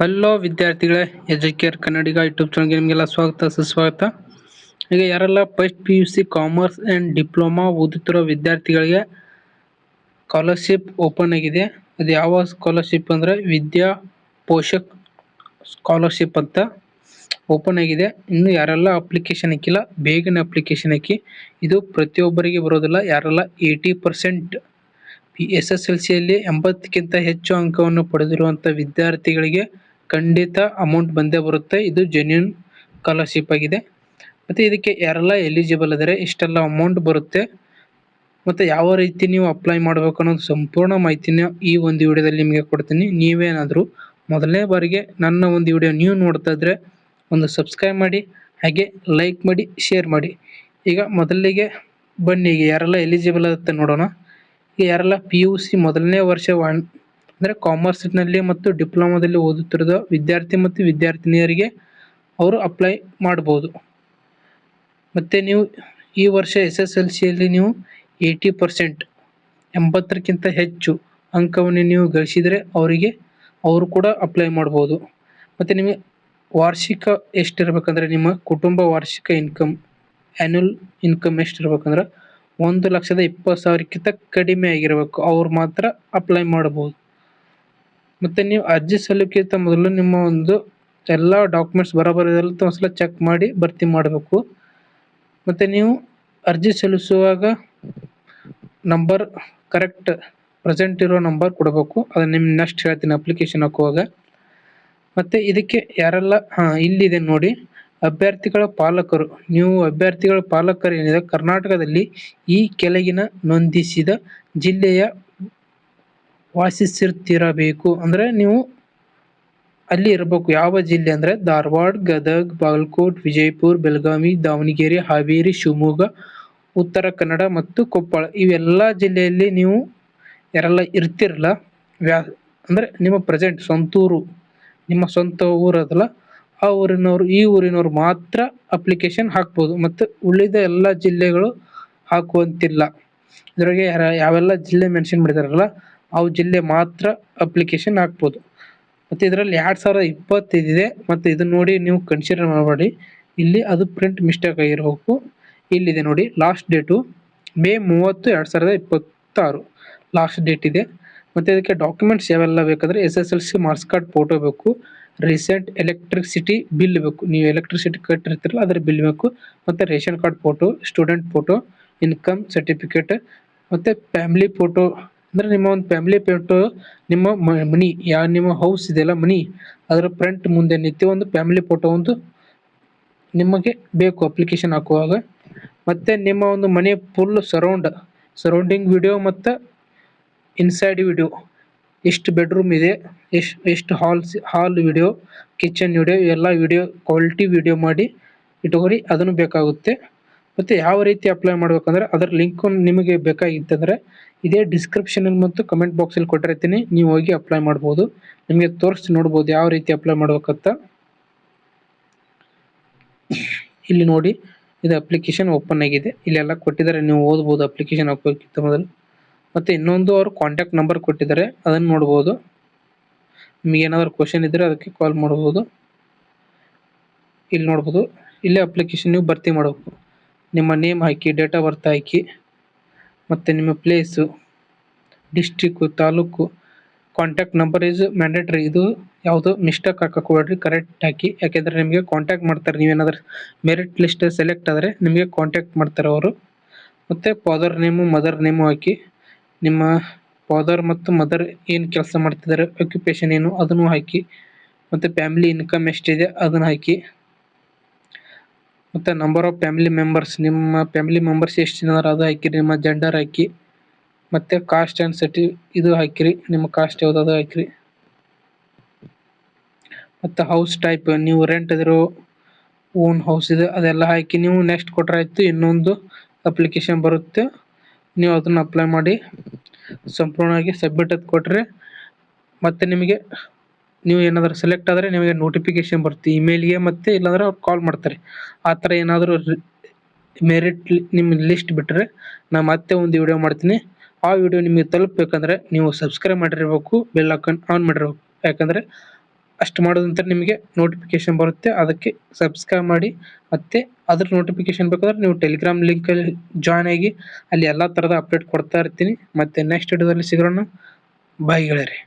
Hello ವಿದ್ಯಾರ್ಥಿಗಳೇ, Educare ಕನ್ನಡಿಗ YouTube ಚಾನಲ್ಗೆ ನಿಮಗೆಲ್ಲ ಸ್ವಾಗತ ಸುಸ್ವಾಗತ. ಈಗ ಯಾರೆಲ್ಲ first PUC commerce and diploma ಓದುತ್ತಿರೋ ವಿದ್ಯಾರ್ಥಿಗಳಿಗೆ ಸ್ಕಾಲರ್ಶಿಪ್ ಓಪನ್ ಆಗಿದೆ. ಅದು ಯಾವ ಸ್ಕಾಲರ್ಶಿಪ್ ಅಂದರೆ ವಿದ್ಯಾ ಪೋಷಕ್ ಸ್ಕಾಲರ್ಶಿಪ್ ಅಂತ ಓಪನ್ ಆಗಿದೆ. ಇನ್ನು ಯಾರೆಲ್ಲ ಅಪ್ಲಿಕೇಶನ್ ಹಾಕಿಲ್ಲ ಬೇಗನೆ ಅಪ್ಲಿಕೇಶನ್ ಹಾಕಿ. ಇದು ಪ್ರತಿಯೊಬ್ಬರಿಗೆ ಬರೋದಿಲ್ಲ. ಯಾರೆಲ್ಲ 80% SSLCಯಲ್ಲಿ 80ಕ್ಕಿಂತ ಹೆಚ್ಚು ಅಂಕವನ್ನು ಪಡೆದಿರುವಂಥ ವಿದ್ಯಾರ್ಥಿಗಳಿಗೆ ಖಂಡಿತ ಅಮೌಂಟ್ ಬಂದೇ ಬರುತ್ತೆ. ಇದು ಜೆನ್ಯೂನ್ ಸ್ಕಾಲರ್ಶಿಪ್ ಆಗಿದೆ. ಮತ್ತು ಇದಕ್ಕೆ ಯಾರೆಲ್ಲ ಎಲಿಜಿಬಲ್ ಇದ್ದಾರೆ, ಇಷ್ಟೆಲ್ಲ ಅಮೌಂಟ್ ಬರುತ್ತೆ ಮತ್ತು ಯಾವ ರೀತಿ ನೀವು ಅಪ್ಲೈ ಮಾಡಬೇಕು ಅನ್ನೋದು ಸಂಪೂರ್ಣ ಮಾಹಿತಿನ ಈ ಒಂದು ವಿಡಿಯೋದಲ್ಲಿ ನಿಮಗೆ ಕೊಡ್ತೀನಿ. ನೀವೇನಾದರೂ ಮೊದಲನೇ ಬಾರಿಗೆ ನನ್ನ ಒಂದು ವಿಡಿಯೋ ನೀವು ನೋಡ್ತಾ ಇದ್ರೆ ಒಂದು ಸಬ್ಸ್ಕ್ರೈಬ್ ಮಾಡಿ, ಹಾಗೆ ಲೈಕ್ ಮಾಡಿ, ಶೇರ್ ಮಾಡಿ. ಈಗ ಮೊದಲಿಗೆ ಬನ್ನಿ, ಈಗ ಯಾರೆಲ್ಲ ಎಲಿಜಿಬಲ್ ಆಗುತ್ತೆ ನೋಡೋಣ. ಈಗ ಯಾರೆಲ್ಲ PUC ಮೊದಲನೇ ವರ್ಷ ಅಂದರೆ ಕಾಮರ್ಸ್ನಲ್ಲಿ ಮತ್ತು ಡಿಪ್ಲೊಮಾದಲ್ಲಿ ಓದುತ್ತಿರೋ ವಿದ್ಯಾರ್ಥಿ ಮತ್ತು ವಿದ್ಯಾರ್ಥಿನಿಯರಿಗೆ ಅವರು ಅಪ್ಲೈ ಮಾಡ್ಬೋದು. ಮತ್ತು ನೀವು ಈ ವರ್ಷ SSLCಯಲ್ಲಿ ನೀವು 80% 80ಕ್ಕಿಂತ ಹೆಚ್ಚು ಅಂಕವನ್ನು ನೀವು ಗಳಿಸಿದರೆ ಅವರು ಕೂಡ ಅಪ್ಲೈ ಮಾಡ್ಬೋದು. ಮತ್ತು ನಿಮಗೆ ವಾರ್ಷಿಕ ಎಷ್ಟಿರ್ಬೇಕಂದ್ರೆ ನಿಮ್ಮ ಕುಟುಂಬ ವಾರ್ಷಿಕ ಇನ್ಕಮ್ ಆ್ಯನ್ಯುವಲ್ ಇನ್ಕಮ್ ಎಷ್ಟಿರ್ಬೇಕಂದ್ರೆ 1,20,000ಕ್ಕಿಂತ ಕಡಿಮೆ ಆಗಿರಬೇಕು. ಅವ್ರು ಮಾತ್ರ ಅಪ್ಲೈ ಮಾಡ್ಬೋದು. ಮತ್ತು ನೀವು ಅರ್ಜಿ ಸಲ್ಲಿಕೆಗಿಂತ ಮೊದಲು ನಿಮ್ಮ ಒಂದು ಎಲ್ಲ ಡಾಕ್ಯುಮೆಂಟ್ಸ್ ಬರೋಬರಿದೆಲ್ಲ ಒಂದ್ಸಲ ಚೆಕ್ ಮಾಡಿ ಭರ್ತಿ ಮಾಡಬೇಕು. ಮತ್ತು ನೀವು ಅರ್ಜಿ ಸಲ್ಲಿಸುವಾಗ ನಂಬರ್ ಕರೆಕ್ಟ್ ಪ್ರೆಸೆಂಟ್ ಇರೋ ನಂಬರ್ ಕೊಡಬೇಕು. ಅದನ್ನು ನಿಮ್ಮ ನೆಕ್ಸ್ಟ್ ಹೇಳ್ತೀನಿ ಅಪ್ಲಿಕೇಶನ್ ಹಾಕುವಾಗ. ಮತ್ತು ಇದಕ್ಕೆ ಯಾರೆಲ್ಲ ಇಲ್ಲಿದೆ ನೋಡಿ, ಅಭ್ಯರ್ಥಿಗಳ ಪಾಲಕರು. ನೀವು ಅಭ್ಯರ್ಥಿಗಳ ಪಾಲಕರು ಏನಿದೆ ಕರ್ನಾಟಕದಲ್ಲಿ ಈ ಕೆಳಗಿನ ನೋಂದಿಸಿದ ಜಿಲ್ಲೆಯ ವಾಸಿಸಿರ್ತಿರಬೇಕು. ಅಂದರೆ ನೀವು ಅಲ್ಲಿ ಇರಬೇಕು. ಯಾವ ಜಿಲ್ಲೆ ಅಂದರೆ ಧಾರವಾಡ, ಗದಗ, ಬಾಗಲಕೋಟೆ, ವಿಜಯಪುರ, ಬೆಳಗಾವಿ, ದಾವಣಗೆರೆ, ಹಾವೇರಿ, ಶಿವಮೊಗ್ಗ, ಉತ್ತರ ಕನ್ನಡ ಮತ್ತು ಕೊಪ್ಪಳ. ಇವೆಲ್ಲ ಜಿಲ್ಲೆಯಲ್ಲಿ ನೀವು ಯಾರೆಲ್ಲ ಇರ್ತಿರಲ್ಲ, ಅಂದರೆ ನಿಮ್ಮ ಪ್ರೆಸೆಂಟ್ ಸ್ವಂತೂರು, ನಿಮ್ಮ ಸ್ವಂತ ಊರದಲ್ಲ ಆ ಊರಿನವರು, ಈ ಊರಿನವರು ಮಾತ್ರ ಅಪ್ಲಿಕೇಶನ್ ಹಾಕ್ಬೋದು. ಮತ್ತು ಉಳಿದ ಎಲ್ಲ ಜಿಲ್ಲೆಗಳು ಹಾಕುವಂತಿಲ್ಲ. ಇದ್ರಾಗೆ ಯಾವೆಲ್ಲ ಜಿಲ್ಲೆ ಮೆನ್ಷನ್ ಮಾಡಿದಾರಲ್ಲ ಅವು ಜಿಲ್ಲೆ ಮಾತ್ರ ಅಪ್ಲಿಕೇಶನ್ ಹಾಕ್ಬೋದು. ಮತ್ತು ಇದರಲ್ಲಿ 2025 ಇದೆ. ಮತ್ತು ಇದನ್ನು ನೋಡಿ ನೀವು ಕನ್ಸಿಡರ್ ಮಾಡಬೇಡಿ, ಇಲ್ಲಿ ಅದು ಪ್ರಿಂಟ್ ಮಿಸ್ಟೇಕ್ ಆಗಿರಬೇಕು. ಇಲ್ಲಿದೆ ನೋಡಿ, last date May 30, 2026 last date ಇದೆ. ಮತ್ತು ಇದಕ್ಕೆ ಡಾಕ್ಯುಮೆಂಟ್ಸ್ ಯಾವೆಲ್ಲ ಬೇಕಂದರೆ SSLC ಮಾರ್ಕ್ಸ್ ಕಾರ್ಡ್ ಫೋಟೋ ಬೇಕು, ರೀಸೆಂಟ್ ಎಲೆಕ್ಟ್ರಿಸಿಟಿ ಬಿಲ್ ಬೇಕು, ನೀವು ಎಲೆಕ್ಟ್ರಿಸಿಟಿ ಕಟ್ಟಿರ್ತಿರಲ್ಲ ಅದರ ಬಿಲ್ ಬೇಕು, ಮತ್ತು ration card photo, student photo, income certificate, ಮತ್ತು ಫ್ಯಾಮಿಲಿ ಫೋಟೋ. ಅಂದರೆ ನಿಮ್ಮ ಒಂದು ಫ್ಯಾಮಿಲಿ ಫೋಟೋ, ನಿಮ್ಮ ಮನಿ ನಿಮ್ಮ ಹೌಸ್ ಇದೆಯಲ್ಲ ಮನಿ, ಅದರ ಫ್ರಂಟ್ ಮುಂದೆ ನಿಂತು ಒಂದು ಫ್ಯಾಮಿಲಿ ಫೋಟೋ ಒಂದು ನಿಮಗೆ ಬೇಕು ಅಪ್ಲಿಕೇಶನ್ ಹಾಕುವಾಗ. ಮತ್ತು ನಿಮ್ಮ ಒಂದು ಮನೆ ಫುಲ್ ಸರೌಂಡಿಂಗ್ ವಿಡಿಯೋ ಮತ್ತು ಇನ್ಸೈಡ್ ವಿಡಿಯೋ, ಎಷ್ಟು ಬೆಡ್ರೂಮ್ ಇದೆ, ಎಷ್ಟು ಹಾಲ್ ವಿಡಿಯೋ, ಕಿಚನ್ ವಿಡಿಯೋ, ಇವೆಲ್ಲ ವಿಡಿಯೋ ಕ್ವಾಲಿಟಿ ವಿಡಿಯೋ ಮಾಡಿ ಇಟ್ಕೊಡಿ, ಅದನ್ನು ಬೇಕಾಗುತ್ತೆ. ಮತ್ತು ಯಾವ ರೀತಿ ಅಪ್ಲೈ ಮಾಡಬೇಕಂದ್ರೆ ಅದರ ಲಿಂಕು ನಿಮಗೆ ಬೇಕಾಗಿತ್ತಂದರೆ ಇದೇ ಡಿಸ್ಕ್ರಿಪ್ಷನಲ್ಲಿ ಮತ್ತು ಕಮೆಂಟ್ ಬಾಕ್ಸಲ್ಲಿ ಕೊಟ್ಟಿರ್ತೀನಿ, ನೀವು ಹೋಗಿ ಅಪ್ಲೈ ಮಾಡ್ಬೋದು. ನಿಮಗೆ ತೋರಿಸಿ ನೋಡ್ಬೋದು ಯಾವ ರೀತಿ ಅಪ್ಲೈ ಮಾಡ್ಬೇಕಂತ. ಇಲ್ಲಿ ನೋಡಿ, ಇದು ಅಪ್ಲಿಕೇಶನ್ ಓಪನ್ ಆಗಿದೆ. ಇಲ್ಲೆಲ್ಲ ಕೊಟ್ಟಿದ್ದಾರೆ, ನೀವು ಓದ್ಬೋದು ಅಪ್ಲಿಕೇಶನ್ ಹಾಕೋಕ್ಕಿಂತ ಮೊದಲು. ಮತ್ತು ಇನ್ನೊಂದು ಅವರು ಕಾಂಟ್ಯಾಕ್ಟ್ ನಂಬರ್ ಕೊಟ್ಟಿದ್ದಾರೆ, ಅದನ್ನು ನೋಡ್ಬೋದು. ನಿಮಗೆ ಏನಾದರೂ ಕ್ವಶನ್ ಇದ್ದರೆ ಅದಕ್ಕೆ ಕಾಲ್ ಮಾಡ್ಬೋದು. ಇಲ್ಲಿ ನೋಡ್ಬೋದು, ಇಲ್ಲೇ ಅಪ್ಲಿಕೇಶನ್ ನೀವು ಭರ್ತಿ ಮಾಡಬೇಕು. ನಿಮ್ಮ ನೇಮ್ ಹಾಕಿ, ಡೇಟ್ ಆಫ್ ಬರ್ತ್ ಹಾಕಿ, ಮತ್ತು ನಿಮ್ಮ place, district, taluk, contact number is mandatory. ಇದು ಯಾವುದು ಮಿಸ್ಟೇಕ್ ಹಾಕಕ್ಕೆ ಹೋಗ್ಬೇಡ್ರಿ, ಕರೆಕ್ಟ್ ಹಾಕಿ. ಯಾಕೆಂದರೆ ನಿಮಗೆ ಕಾಂಟ್ಯಾಕ್ಟ್ ಮಾಡ್ತಾರೆ, ನೀವೇನಾದರೂ ಮೆರಿಟ್ ಲಿಸ್ಟ್ ಸೆಲೆಕ್ಟ್ ಆದರೆ ನಿಮಗೆ ಕಾಂಟ್ಯಾಕ್ಟ್ ಮಾಡ್ತಾರೆ ಅವರು. ಮತ್ತು ಫಾದರ್ ನೇಮು, ಮದರ್ ನೇಮು ಹಾಕಿ. ನಿಮ್ಮ ಫಾದರ್ ಮತ್ತು ಮದರ್ ಏನು ಕೆಲಸ ಮಾಡ್ತಿದ್ದಾರೆ, ಆಕ್ಯುಪೇಷನ್ ಏನು ಅದನ್ನು ಹಾಕಿ. ಮತ್ತು ಫ್ಯಾಮಿಲಿ ಇನ್ಕಮ್ ಎಷ್ಟಿದೆ ಅದನ್ನು ಹಾಕಿ. ಮತ್ತು ನಂಬರ್ ಆಫ್ ಫ್ಯಾಮಿಲಿ ಮೆಂಬರ್ಸ್, ನಿಮ್ಮ ಫ್ಯಾಮಿಲಿ ಮೆಂಬರ್ಸ್ ಎಷ್ಟು ಜನ ಅದು ಹಾಕಿರಿ. ನಿಮ್ಮ ಜೆಂಡರ್ ಹಾಕಿ. ಮತ್ತು ಕಾಸ್ಟ್ ಆ್ಯಂಡ್ ಇದು ಹಾಕಿರಿ, ನಿಮ್ಮ ಕಾಸ್ಟ್ ಯಾವುದು ಅದು ಹಾಕಿರಿ. ಮತ್ತು ಹೌಸ್ ಟೈಪ್, ನೀವು ರೆಂಟ್ ಇದಿರೋ ಓನ್ ಹೌಸ್ ಇದೆ ಅದೆಲ್ಲ ಹಾಕಿ ನೀವು ನೆಕ್ಸ್ಟ್ ಕೊಟ್ಟರೆ ಆಯಿತು. ಇನ್ನೊಂದು ಅಪ್ಲಿಕೇಶನ್ ಬರುತ್ತೆ, ನೀವು ಅದನ್ನು ಅಪ್ಲೈ ಮಾಡಿ ಸಂಪೂರ್ಣವಾಗಿ ಸಬ್ಮಿಟ್ ಅದು ಕೊಟ್ಟರೆ ಮತ್ತು ನಿಮಗೆ ನೀವು ಏನಾದರೂ ಸೆಲೆಕ್ಟ್ ಆದರೆ ನಿಮಗೆ ನೋಟಿಫಿಕೇಷನ್ ಬರುತ್ತೆ ಇಮೇಲ್ಗೆ, ಮತ್ತು ಇಲ್ಲಾಂದರೆ ಅವ್ರು ಕಾಲ್ ಮಾಡ್ತಾರೆ. ಆ ಥರ ಏನಾದರೂ ಮೆರಿಟ್ ನಿಮ್ಮ ಲಿಸ್ಟ್ ಬಿಟ್ಟರೆ ನಾನು ಮತ್ತೆ ಒಂದು ವಿಡಿಯೋ ಮಾಡ್ತೀನಿ. ಆ ವಿಡಿಯೋ ನಿಮಗೆ ತಲುಪಬೇಕಂದ್ರೆ ನೀವು ಸಬ್ಸ್ಕ್ರೈಬ್ ಮಾಡಿರಬೇಕು, ಬೆಲ್ ಐಕಾನ್ ಆನ್ ಮಾಡಿರಬೇಕು. ಯಾಕಂದರೆ ಅಷ್ಟು ಮಾಡೋದಂತ ನಿಮಗೆ ನೋಟಿಫಿಕೇಶನ್ ಬರುತ್ತೆ. ಅದಕ್ಕೆ ಸಬ್ಸ್ಕ್ರೈಬ್ ಮಾಡಿ. ಮತ್ತೆ ಅದ್ರ ನೋಟಿಫಿಕೇಶನ್ ಬೇಕಾದ್ರೆ ನೀವು ಟೆಲಿಗ್ರಾಮ್ ಲಿಂಕಲ್ಲಿ ಜಾಯ್ನ್ ಆಗಿ ಅಲ್ಲಿ ಎಲ್ಲ ಥರದ ಅಪ್ಡೇಟ್ ಕೊಡ್ತಾ ಇರ್ತೀನಿ. ಮತ್ತೆ ನೆಕ್ಸ್ಟ್ ವಿಡಿಯೋದಲ್ಲಿ ಸಿಗೋಣ. ಬಾಯ್ ಗೆಳೆಯರೆ.